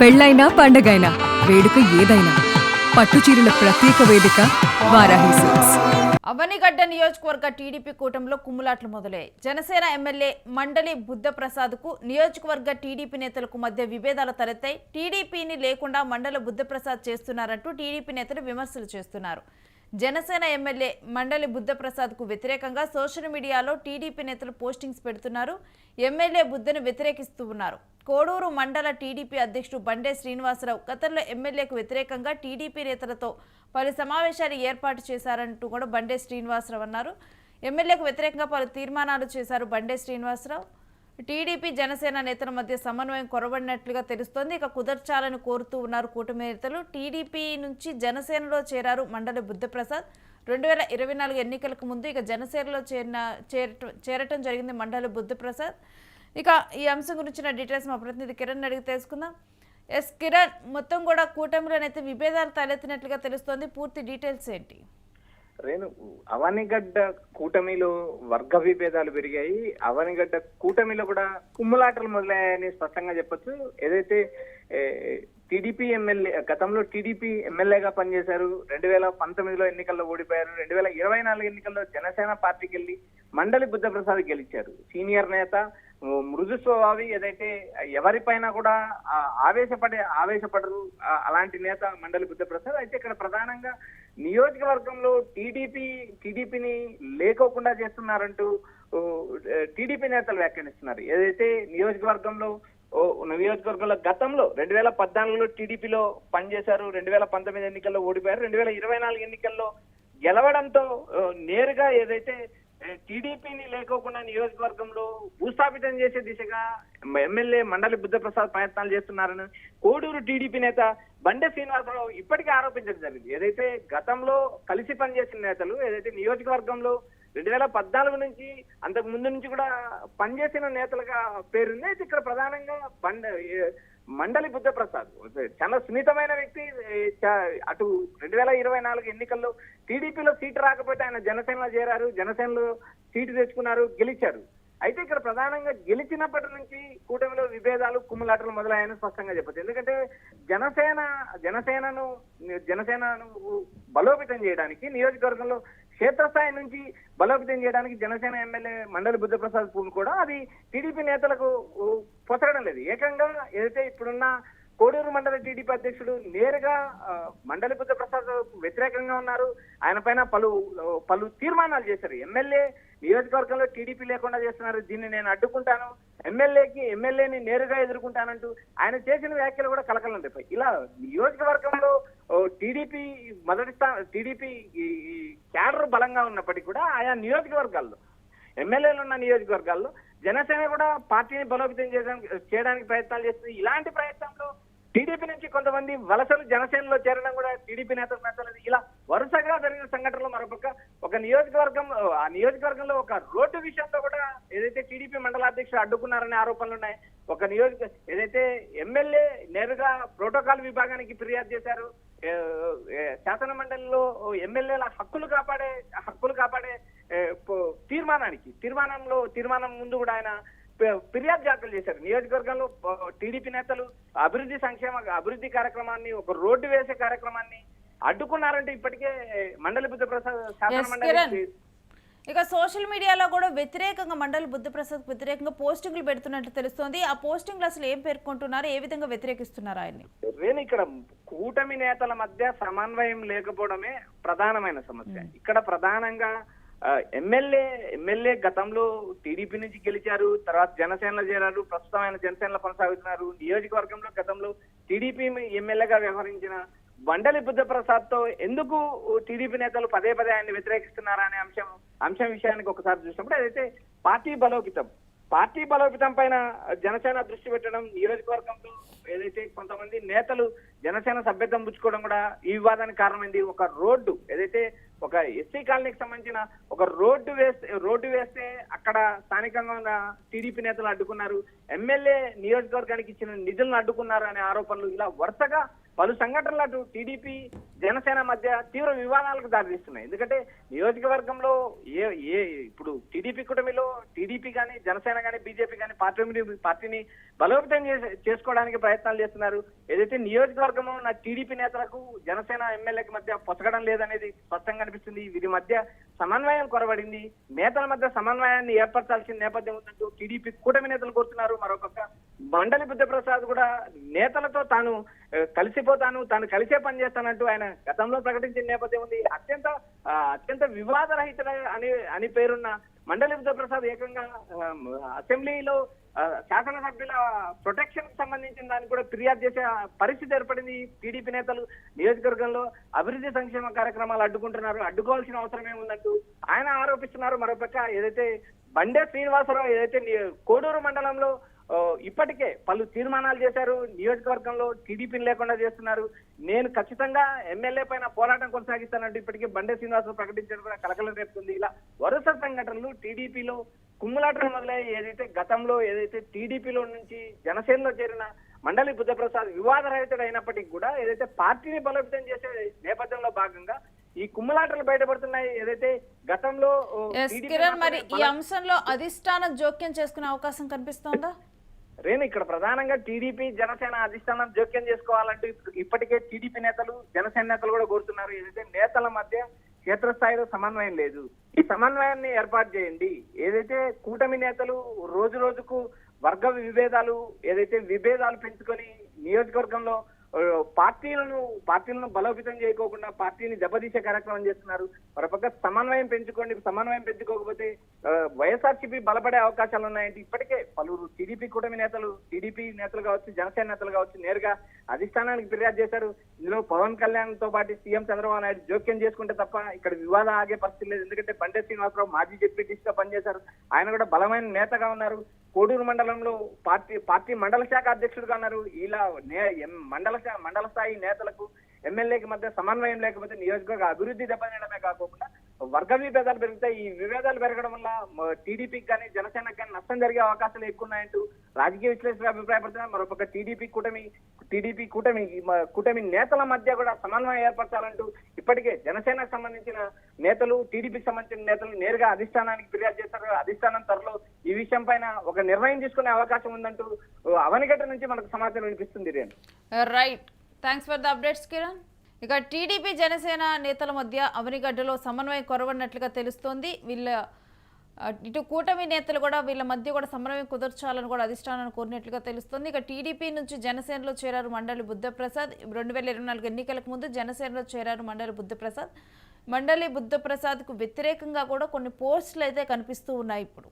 పెళ్ళైనా పండగైనా వేడుక ఏదైనా పట్టుచీరల ప్రత్యేక వేదిక వారాహి సిల్క్స్. అవనిగడ్డ నియోజకవర్గ టీడీపీ కూటమిలో కుమ్ములాట్లు మొదలయ్యాయి. జనసేన ఎమ్మెల్యే మండలి బుద్ధప్రసాద్కు నియోజకవర్గ టీడీపీ నేతలకు మధ్య విభేదాలు తలెత్తాయి. టీడీపీని లేకుండా మండలి బుద్ధప్రసాద్ చేస్తున్నారంటూ టీడీపీ నేతలు విమర్శలు చేస్తున్నారు. జనసేన ఎమ్మెల్యే మండలి బుద్ధప్రసాద్కు వ్యతిరేకంగా సోషల్ మీడియాలో టీడీపీ నేతలు పోస్టింగ్స్ పెడుతున్నారు. ఎమ్మెల్యే బుద్ధను వ్యతిరేకిస్తూ ఉన్నారు. కోడూరు మండల టీడీపీ అధ్యక్షుడు బండే శ్రీనివాసరావు గతంలో ఎమ్మెల్యేకు వ్యతిరేకంగా టీడీపీ నేతలతో పలు సమావేశాలు ఏర్పాటు చేశారంటూ కూడా బండే శ్రీనివాసరావు అన్నారు. ఎమ్మెల్యేకు వ్యతిరేకంగా పలు తీర్మానాలు చేశారు బండే శ్రీనివాసరావు. టీడీపీ జనసేన నేతల మధ్య సమన్వయం కొరబడినట్లుగా తెలుస్తోంది. ఇక కుదర్చాలని కోరుతూ ఉన్నారు కూటమి నేతలు. టీడీపీ నుంచి జనసేనలో చేరారు మండలి బుద్ధప్రసాద్. 2024 ఎన్నికలకు ముందు ఇక జనసేనలో చేరటం జరిగింది మండలి బుద్ధప్రసాద్. ఇక ఈ అంశం గురించిన డీటెయిల్స్ మా ప్రతినిధి కిరణ్ అడిగి తెలుసుకుందాం. ఎస్ కిరణ్, మొత్తం కూడా కూటమిలోనైతే విభేదాలు తలెత్తినట్లుగా తెలుస్తోంది. పూర్తి డీటెయిల్స్ ఏంటి? రేణు, అవనిగడ్డ కూటమిలో వర్గ విభేదాలు పెరిగాయి. అవనిగడ్డ కూటమిలో కూడా కుమ్ములాటలు మొదలయ్యాయని స్పష్టంగా చెప్పొచ్చు. ఏదైతే టీడీపీ ఎమ్మెల్యే గతంలో టీడీపీ ఎమ్మెల్యేగా పనిచేశారు, 2019లో ఎన్నికల్లో ఓడిపోయారు, 2024 ఎన్నికల్లో జనసేన పార్టీకి వెళ్ళి మండలి బుద్ధప్రసాద్ గెలిచారు. సీనియర్ నేత, మృదు స్వభావి, ఏదైతే ఎవరిపైన కూడా ఆవేశపడరు అలాంటి నేత మండలి బుద్ధప్రసాద్. అయితే ఇక్కడ ప్రధానంగా నియోజకవర్గంలో టీడీపీని లేకోకుండా చేస్తున్నారంటూ టీడీపీ నేతలు వ్యాఖ్యానిస్తున్నారు. ఏదైతే నియోజకవర్గంలో గతంలో 2014లో టీడీపీలో పనిచేశారు, 2019 ఎన్నికల్లో ఓడిపోయారు, 2024 ఎన్నికల్లో గెలవడంతో నేరుగా ఏదైతే టీడీపీని లేకోకుండా నియోజకవర్గంలో భూస్థాపితం చేసే దిశగా ఎమ్మెల్యే మండలి బుద్ధప్రసాద్ ప్రయత్నాలు చేస్తున్నారని కోడూరు టీడీపీ నేత బండే శ్రీనివాసరావు ఇప్పటికే ఆరోపించడం జరిగింది. ఏదైతే గతంలో కలిసి పనిచేసిన నేతలు, ఏదైతే నియోజకవర్గంలో 2014 నుంచి అంతకు ముందు నుంచి కూడా పనిచేసిన నేతలుగా పేరుంది. అయితే ఇక్కడ ప్రధానంగా మండలి బుద్ధప్రసాద్ చాలా సున్నితమైన వ్యక్తి. అటు 2024 ఎన్నికల్లో టీడీపీలో సీటు రాకపోతే ఆయన జనసేనలో చేరారు, జనసేనలో సీటు తెచ్చుకున్నారు, గెలిచారు. అయితే ఇక్కడ ప్రధానంగా గెలిచినప్పటి నుంచి కూటమిలో విభేదాలు కుమ్ములాటలు మొదలయ్యాయని స్పష్టంగా చెప్పచ్చు. ఎందుకంటే జనసేనను బలోపేతం చేయడానికి, నియోజకవర్గంలో క్షేత్రస్థాయి నుంచి బలోపేతం చేయడానికి జనసేన ఎమ్మెల్యే మండలి బుద్ధప్రసాద్ కూడా అది టీడీపీ నేతలకు పొసగడం లేదు. ఏకంగా ఏదైతే ఇప్పుడున్న కోడూరు మండల టీడీపీ అధ్యక్షుడు నేరుగా మండలి బుద్ధప్రసాద్ వ్యతిరేకంగా ఉన్నారు. ఆయన పైన పలు తీర్మానాలు చేశారు. ఎమ్మెల్యే నియోజకవర్గంలో టీడీపీ లేకుండా చేస్తున్నారు, దీన్ని నేను అడ్డుకుంటాను, ఎమ్మెల్యేని నేరుగా ఎదుర్కొంటానంటూ ఆయన చేసిన వ్యాఖ్యలు కూడా కలకలం రేపాయి. ఇలా నియోజకవర్గంలో టీడీపీ క్యాడర్ బలంగా ఉన్నప్పటికీ కూడా ఆయా నియోజకవర్గాల్లో ఎమ్మెల్యేలు ఉన్న నియోజకవర్గాల్లో జనసేన కూడా పార్టీని బలోపేతం చేయడానికి ప్రయత్నాలు చేస్తుంది. ఇలాంటి ప్రయత్నంలో టీడీపీ నుంచి కొంతమంది వలసలు జనసేనలో చేరడం కూడా టీడీపీ నేతలు ఇలా వరుసగా జరిగిన సంఘటనలు. మరొక ఆ నియోజకవర్గంలో ఒక రోడ్డు విషయంలో కూడా ఏదైతే టీడీపీ మండలాధ్యక్షుడు అడ్డుకున్నారనే ఆరోపణలు ఉన్నాయి. ఏదైతే ఎమ్మెల్యే నేరుగా ప్రోటోకాల్ విభాగానికి ఫిర్యాదు చేశారు. శాసన మండలిలో ఎమ్మెల్యేల హక్కులు కాపాడే తీర్మానం ముందు కూడా ఆయన ఫిర్యాదు దాఖలు చేశారు. నియోజకవర్గంలో టీడీపీ నేతలు అభివృద్ధి కార్యక్రమాన్ని, ఒక రోడ్డు వేసే కార్యక్రమాన్ని అడ్డుకున్నారంటే ఇప్పటికే మండలి బుద్ధప్రసాద్ శాసన మండలి. ఇక సోషల్ మీడియాలో కూడా వ్యతిరేకంగా మండలి బుద్ధప్రసాద్ వ్యతిరేకంగా పోస్టింగ్లు పెడుతున్నట్లు తెలుస్తోంది. ఆ పోస్టింగ్లు అసలు ఏం పేర్కొంటున్నారు, ఏ విధంగా వ్యతిరేకిస్తున్నారు ఆయన్ని? ఇక్కడ కూటమి నేతల మధ్య సమన్వయం లేకపోవడమే ప్రధానమైన సమస్య. ఇక్కడ ప్రధానంగా ఎమ్మెల్యే గతంలో టీడీపీ నుంచి గెలిచారు, తర్వాత జనసేనలో చేరారు, ప్రస్తుతం ఆయన జనసేనలో కొనసాగుతున్నారు. నియోజకవర్గంలో గతంలో టీడీపీ ఎమ్మెల్యేగా వ్యవహరించిన మండలి బుద్ధప్రసాద్ తో ఎందుకు టీడీపీ నేతలు పదే ఆయన్ని వ్యతిరేకిస్తున్నారా అనే అంశం విషయానికి ఒకసారి చూసినప్పుడు ఏదైతే పార్టీ బలోపేతం పైన జనసేన దృష్టి పెట్టడం, నియోజకవర్గంలో ఏదైతే కొంతమంది నేతలు జనసేన సభ్యత్వం పుచ్చుకోవడం కూడా ఈ వివాదానికి కారణమైంది. ఒక రోడ్డు, ఏదైతే ఒక ఎస్సీ కాలనీకి సంబంధించిన ఒక రోడ్డు వేస్తే అక్కడ స్థానికంగా ఉన్న టీడీపీ నేతలు అడ్డుకున్నారు, ఎమ్మెల్యే నియోజకవర్గానికి ఇచ్చిన నిధులను అడ్డుకున్నారు అనే ఆరోపణలు ఇలా వరుసగా పలు సంఘటనలు అటు టీడీపీ జనసేన మధ్య తీవ్ర వివాదాలకు దారితీస్తున్నాయి. ఎందుకంటే నియోజకవర్గంలో ఇప్పుడు టీడీపీ కూటమిలో టీడీపీ కానీ జనసేన కానీ బీజేపీ కానీ పార్టీని బలోపేతం చేసుకోవడానికి ప్రయత్నాలు చేస్తున్నారు. ఏదైతే నియోజకవర్గంలో ఉన్న టీడీపీ నేతలకు జనసేన ఎమ్మెల్యేకి మధ్య పొసగడం లేదనేది స్పష్టంగా కనిపిస్తుంది. వీరి మధ్య సమన్వయం కొరబడింది. నేతల మధ్య సమన్వయాన్ని ఏర్పరచాల్సిన నేపథ్యం ఉందంటూ టీడీపీ కూటమి నేతలు కోరుతున్నారు. మరోపక్క మండలి బుద్ధప్రసాద్ కూడా నేతలతో తాను కలిసిపోతాను, తాను కలిసే పనిచేస్తానంటూ ఆయన గతంలో ప్రకటించిన నేపథ్యం ఉంది. అత్యంత వివాదరహిత అని పేరున్న మండలి బుద్ధప్రసాద్ ఏకంగా అసెంబ్లీలో శాసనసభ్యుల ప్రొటెక్షన్ కు సంబంధించిన దాన్ని కూడా ఫిర్యాదు చేసే పరిస్థితి ఏర్పడింది. టీడీపీ నేతలు నియోజకవర్గంలో అభివృద్ధి సంక్షేమ కార్యక్రమాలు అడ్డుకుంటున్నారు, అడ్డుకోవాల్సిన అవసరం ఏముందంటూ ఆయన ఆరోపిస్తున్నారు. మరోపక్క ఏదైతే బండే శ్రీనివాసరావు ఏదైతే కోడూరు మండలంలో ఇప్పటికే పలు తీర్మానాలు చేశారు, నియోజకవర్గంలో టీడీపీని లేకుండా చేస్తున్నారు, నేను ఖచ్చితంగా ఎమ్మెల్యే పైన పోరాటం కొనసాగిస్తానంటూ ఇప్పటికే బండే శ్రీనివాసరావు ప్రకటించడం కూడా కలకలం రేపుతుంది. ఇలా వరుస సంఘటనలు టీడీపీలో కుమ్ములాటం మొదలయ్యి గతంలో ఏదైతే టీడీపీలో నుంచి జనసేనలో చేరిన మండలి బుద్ధప్రసాద్ వివాదరహితుడు అయినప్పటికీ కూడా ఏదైతే పార్టీని బలోపేతం చేసే నేపథ్యంలో భాగంగా ఈ కుమ్ములాటలు బయటపడుతున్నాయి. ఏదైతే గతంలో కిరణ్, మరి ఈ అంశంలో అధిష్టానం జోక్యం చేసుకునే అవకాశం కనిపిస్తోందా? రేణు, ఇక్కడ ప్రధానంగా టీడీపీ జనసేన అధిష్టానం జోక్యం చేసుకోవాలంటూ ఇప్పటికే టీడీపీ నేతలు జనసేన నేతలు కూడా కోరుతున్నారు. ఏదైతే నేతల మధ్య క్షేత్రస్థాయిలో సమన్వయం లేదు, ఈ సమన్వయాన్ని ఏర్పాటు చేయండి. ఏదైతే కూటమి నేతలు రోజు రోజుకు వర్గ విభేదాలు పెంచుకొని నియోజకవర్గంలో పార్టీలను బలోపేతం చేయకోకుండా పార్టీని దెబ్బతీసే కార్యక్రమం చేస్తున్నారు. మరోపక్క సమన్వయం పెంచుకోండి, సమన్వయం పెంచుకోకపోతే వైఎస్ఆర్సీపీ బలపడే అవకాశాలు ఉన్నాయంటే ఇప్పటికే పలువురు టీడీపీ కూటమి నేతలు, టీడీపీ నేతలు కావచ్చు, జనసేన నేతలు కావచ్చు నేరుగా అధిష్టానానికి ఫిర్యాదు చేశారు. ఇందులో పవన్ కళ్యాణ్ తో పాటు సీఎం చంద్రబాబు నాయుడు జోక్యం చేసుకుంటే తప్ప ఇక్కడ వివాదం ఆగే పరిస్థితి లేదు. ఎందుకంటే బండే శ్రీనివాసరావు మాజీ డిప్యూటీస్ గా పనిచేశారు, ఆయన కూడా బలమైన నేతగా ఉన్నారు. కోడూరు మండలంలో పార్టీ మండల శాఖ అధ్యక్షుడుగా ఉన్నారు. ఇలా మండల స్థాయి నేతలకు ఎమ్మెల్యేకి మధ్య సమన్వయం లేకపోతే నియోజకవర్గ అభివృద్ధి దెబ్బతినడమే కాకుండా వర్గ విభేదాలు పెరుగుతాయి. ఈ విభేదాలు పెరగడం వల్ల టీడీపీకి కానీ జనసేనకి కానీ నష్టం జరిగే అవకాశాలు ఎక్కువ ఉన్నాయంటూ రాజకీయ విశ్లేషకులు అభిప్రాయపడుతున్నారు. మరొక టీడీపీ కూటమి నేతల మధ్య కూడా సమన్వయం ఏర్పరచాలంటూ ఇప్పటికే జనసేనకు సంబంధించిన నేతలు, టీడీపీకి సంబంధించిన నేతలు నేరుగా అధిష్టానానికి ఫిర్యాదు చేస్తారు. అధిష్టానం త్వరలో ఈ విషయం పైన ఒక నిర్ణయం తీసుకునే అవకాశం ఉందంటూ అవనిగడ్డ నుంచి మనకు సమాచారం వినిపిస్తుంది. Right, thanks for the updates Kiran. ఇక టీడీపీ జనసేన నేతల మధ్య అవనిగడ్డలో సమన్వయం కొరవడినట్లుగా తెలుస్తోంది. ఇటు కూటమి నేతలు కూడా వీళ్ళ మధ్య కూడా సమన్వయం కుదర్చాలని కూడా అధిష్టానాన్ని కోరినట్లుగా తెలుస్తుంది. ఇక టీడీపీ నుంచి జనసేనలో చేరారు మండలి బుద్ధప్రసాద్. 2024 ఎన్నికలకు ముందు జనసేనలో చేరారు మండలి బుద్ధప్రసాద్. మండలి బుద్ధప్రసాద్కు వ్యతిరేకంగా కూడా కొన్ని పోస్టులు అయితే కనిపిస్తూ ఉన్నాయి ఇప్పుడు.